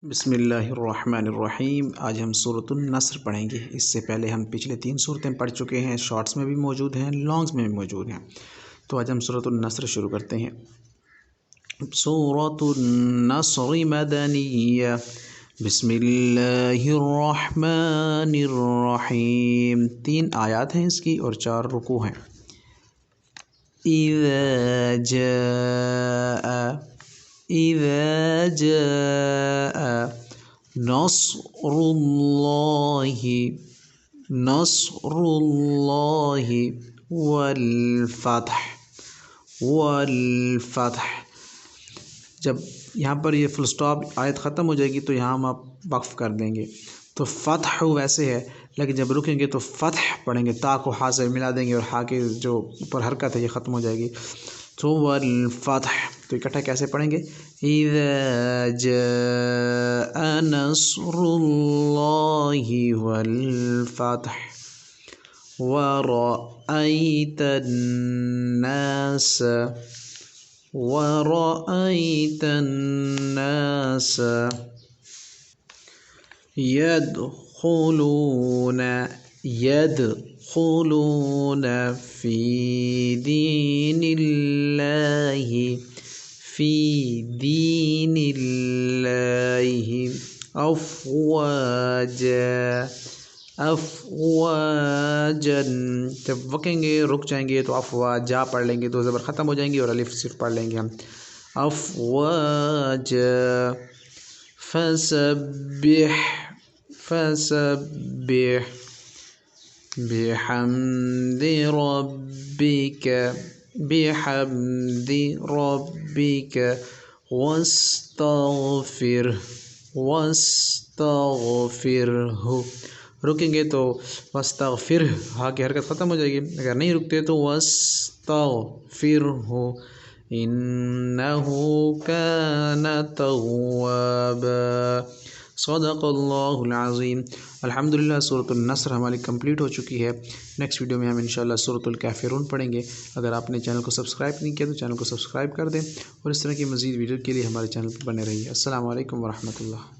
بسم اللہ الرحمن الرحیم۔ آج ہم سورۃ النصر پڑھیں گے۔ اس سے پہلے ہم پچھلے 3 صورتیں پڑھ چکے ہیں، شارٹس میں بھی موجود ہیں، لانگز میں بھی موجود ہیں۔ تو آج ہم سورۃ النصر شروع کرتے ہیں۔ سورۃ النصر مدنیہ۔ بسم اللہ الرحمن الرحیم۔ 3 آیات ہیں اس کی اور 4 رکوع ہیں۔ اذا جاء نصر اللہ والفتح۔ جب یہاں پر یہ فل سٹاپ آیت ختم ہو جائے گی تو یہاں ہم آپ وقف کر دیں گے۔ تو فتح ویسے ہے، لیکن جب رکیں گے تو فتح پڑھیں گے، تا کو ہا سے ملا دیں گے اور ہا کے جو اوپر حرکت ہے یہ ختم ہو جائے گی۔ تو والفتح تو اکٹھا کیسے پڑھیں گے؟ اذا جاء نصر اللہ والفتح ورأيت الناس يدخلون في دين الله افواجا۔ جب وقیں گے رک جائیں گے تو افواجا پڑھ لیں گے، 2 زبر ختم ہو جائیں گے اور الف صرف پڑھ لیں گے ہم۔ افواجا فسبح بحمد ربك واستغفره۔ رکیں گے تو واستغفر، ہاں کی حرکت ختم ہو جائے گی، اگر نہیں رکتے تو واستغفره انه كان توابا۔ صدق اللہ العظیم۔ الحمدللہ سورۃ النصر ہماری کمپلیٹ ہو چکی ہے۔ نیکسٹ ویڈیو میں ہم انشاءاللہ سورۃ الکافرون پڑھیں گے۔ اگر آپ نے چینل کو سبسکرائب نہیں کیا تو چینل کو سبسکرائب کر دیں اور اس طرح کی مزید ویڈیو کے لیے ہمارے چینل پر بنے رہیے۔ السلام علیکم ورحمۃ اللہ۔